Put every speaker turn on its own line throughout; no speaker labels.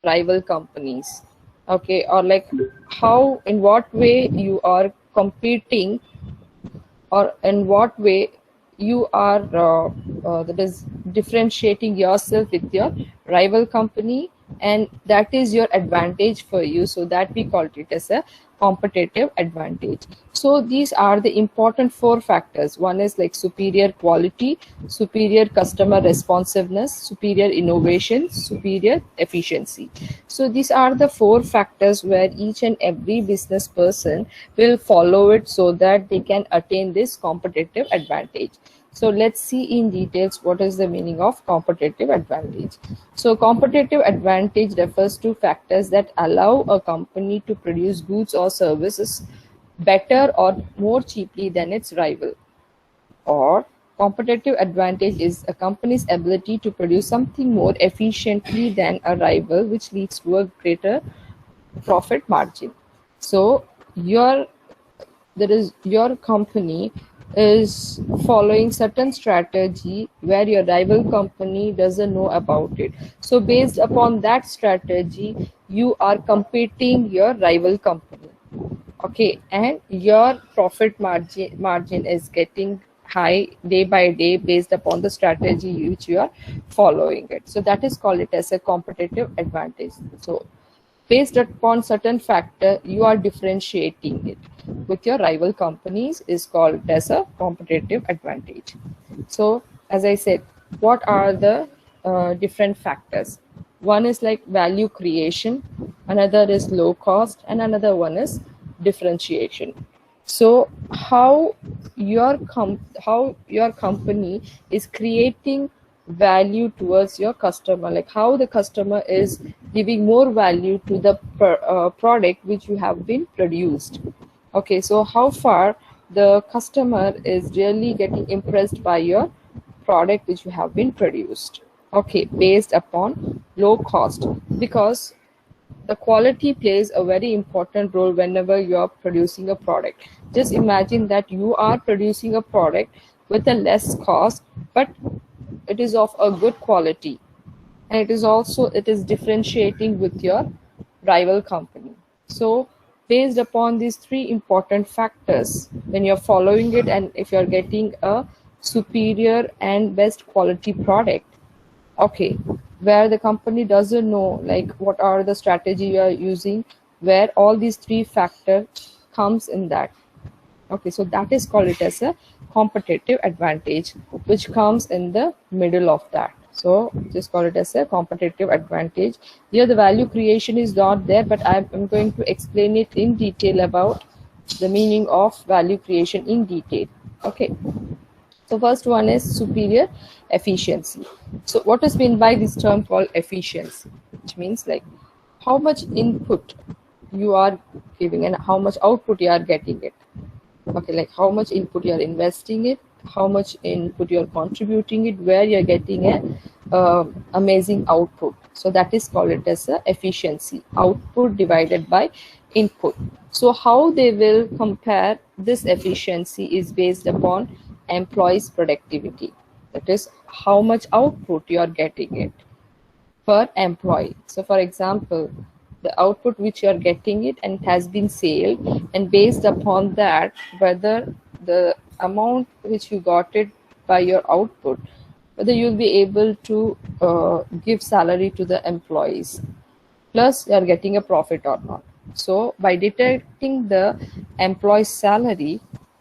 rival companies. Okay, or like how, in what way you are competing, or in what way you are that is differentiating yourself with your rival company, and that is your advantage for you, so that we call it as a competitive advantage. So these are the important four factors. One is like superior quality, superior customer responsiveness, superior innovation, superior efficiency. So these are the four factors where each and every business person will follow it so that they can attain this competitive advantage. So let's see in details what is the meaning of competitive advantage. So competitive advantage refers to factors that allow a company to produce goods or services better or more cheaply than its rival. Or competitive advantage is a company's ability to produce something more efficiently than a rival, which leads to a greater profit margin. So your your company is following certain strategy where your rival company doesn't know about it. So based upon that strategy, you are competing your rival company. Okay, and your profit margin is getting high day by day based upon the strategy which you are following it. So that is called it as a competitive advantage. So based upon certain factor, you are differentiating it with your rival companies is called as a competitive advantage. So as I said, what are the different factors? One is like value creation, another is low cost, and another one is differentiation. So how how your company is creating value towards your customer, like how the customer is giving more value to the product which you have been produced. Okay, so how far the customer is really getting impressed by your product which you have been produced. Okay, based upon low cost, because the quality plays a very important role whenever you are producing a product. Just imagine that you are producing a product with a less cost, but it is of a good quality, and it is differentiating with your rival company. So based upon these three important factors, when you're following it, and if you're getting a superior and best quality product, okay, where the company doesn't know like what are the strategy you are using, where all these three factors comes in that. Okay, so that is called it as a competitive advantage, which comes in the middle of that. So just call it as a competitive advantage. Here the value creation is not there, but I'm going to explain it in detail about the meaning of value creation in detail. Okay, so first one is superior efficiency. So what is meant by this term called efficiency, which means like how much input you are giving and how much output you are getting it. Okay, like how much input you are investing it, how much input you are contributing it, where you are getting a amazing output. So that is called it as a efficiency, output divided by input. So how they will compare this efficiency is based upon employees productivity, that is how much output you are getting it per employee. So for example, the output which you are getting it and it has been sold, and based upon that, whether the amount which you got it by your output, whether you'll be able to give salary to the employees, plus you are getting a profit or not. So by detecting the employee salary,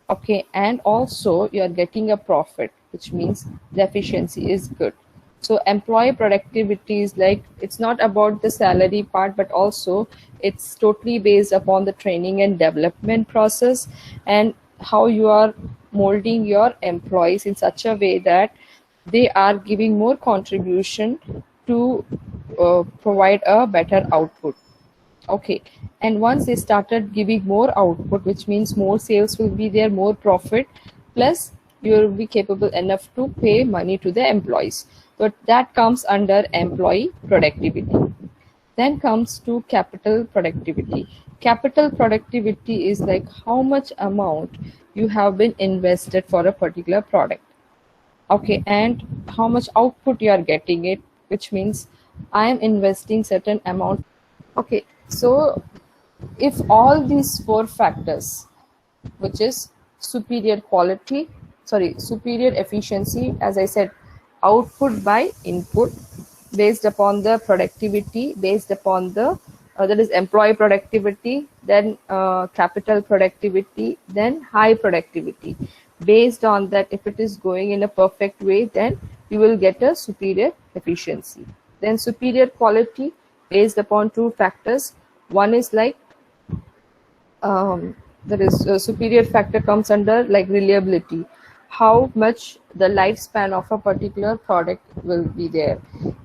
okay, and also you are getting a profit, which means the efficiency is good. So employee productivity is like, it's not about the salary part, but also it's totally based upon the training and development process, and how you are molding your employees in such a way that they are giving more contribution to provide a better output. Okay, and once they started giving more output, which means more sales will be there, more profit, plus you will be capable enough to pay money to the employees. But that comes under employee productivity. Then comes to capital productivity. Capital productivity is like how much amount you have been invested for a particular product. Okay, and how much output you are getting it, which means I am investing certain amount. Okay, so if all these four factors, which is superior quality, superior efficiency, as I said, output by input, based upon the productivity, based upon the that is employee productivity, then capital productivity, then high productivity. Based on that, if it is going in a perfect way, then you will get a superior efficiency. Then superior quality based upon two factors. One is like there is a superior factor comes under like reliability, how much the lifespan of a particular product will be there,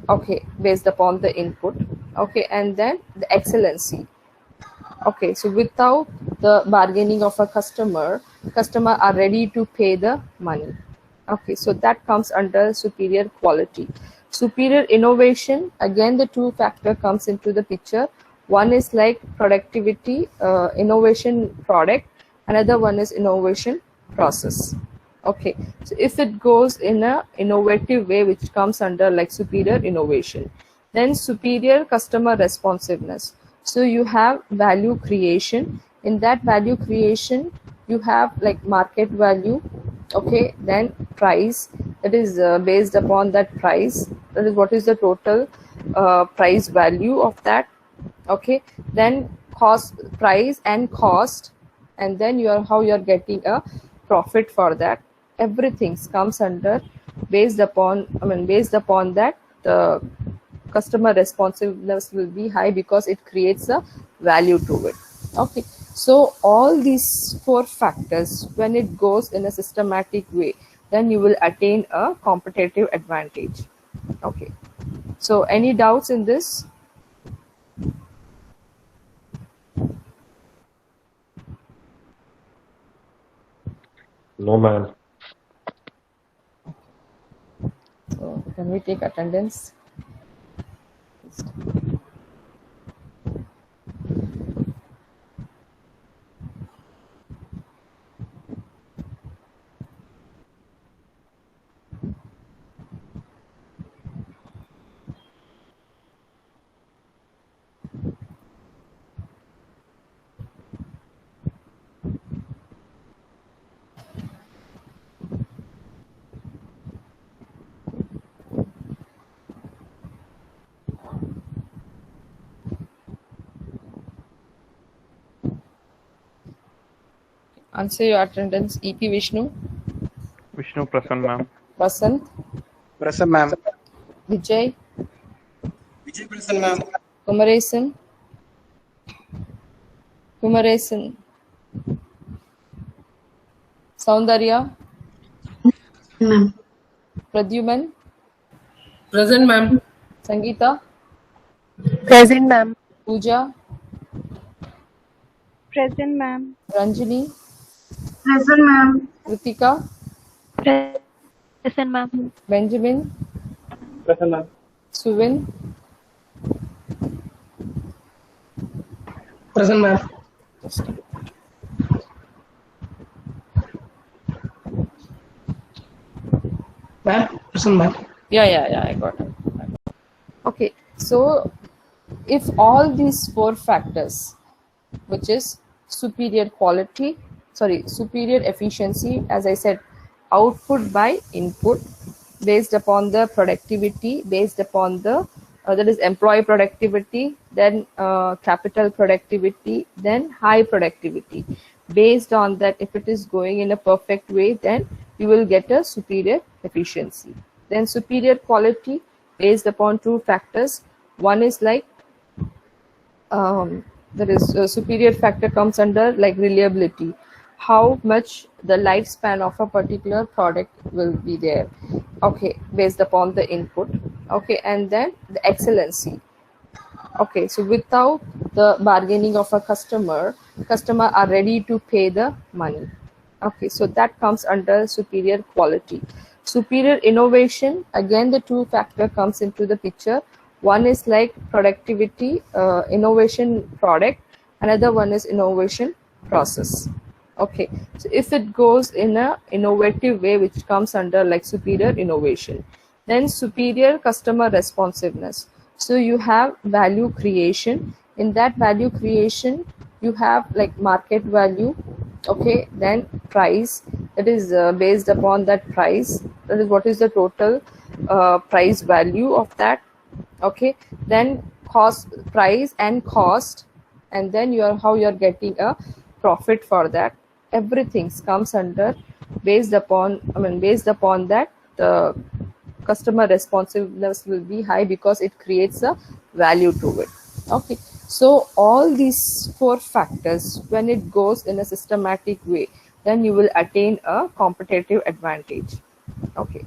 okay, based upon the input, okay, and then the excellency. Okay, so without the bargaining of a customer are ready to pay the money. Okay, so that comes under superior quality. Superior innovation, again the two factor comes into the picture. One is like productivity, innovation product, another one is innovation process. Okay, so if it goes in a innovative way, which comes under like superior innovation. Then superior customer responsiveness. So you have value creation. In that value creation, you have like market value, okay, then price, that is based upon that price, that is what is the total price value of that, okay, then cost, price and cost, and then how you are getting a profit for that. Everything comes under based upon, based upon that, the customer responsiveness will be high because it creates a value to it. Okay, so all these four factors, when it goes in a systematic way, then you will attain a competitive advantage. Okay, so any doubts in this?
No, ma'am.
So can we take attendance? Answer your attendance. EP Vishnu.
Vishnu Prasann, ma'am.
Vasant.
Present, ma'am.
Vijay.
Vijay present, ma'am.
Kumaresan. Kumaresan. Soundarya.
Ma'am.
Pradyuman.
Present, ma'am.
Sangeeta.
Present, ma'am.
Pooja.
Present, ma'am.
Ranjini.
Present, ma'am.
Kritika.
Present, ma'am.
Benjamin.
Present, ma'am.
Suvin.
Present, ma'am. Ma'am, present, ma'am.
Yeah, I got it. Okay, so if all these four factors, which is superior quality, superior efficiency, as I said, output by input, based upon the productivity, based upon the that is employee productivity, then capital productivity, then high productivity. Based on that, if it is going in a perfect way, then you will get a superior efficiency. Then superior quality based upon two factors. One is like there is a superior factor comes under like reliability, how much the lifespan of a particular product will be there, okay, based upon the input, okay, and then the excellency. Okay, so without the bargaining of a customer are ready to pay the money. Okay, so that comes under superior quality. Superior innovation, again the two factor comes into the picture. One is like productivity, innovation product, another one is innovation process. Okay, so if it goes in a innovative way, which comes under like superior innovation. Then superior customer responsiveness. So you have value creation. In that value creation, you have like market value, okay, then price, that is based upon that price, that is what is the total price value of that, okay, then cost, price and cost, and then how you're getting a profit for that. Everything comes under based upon, based upon that, the customer responsiveness will be high because it creates a value to it. Okay, so all these 4 factors, when it goes in a systematic way, then you will attain a competitive advantage. Okay,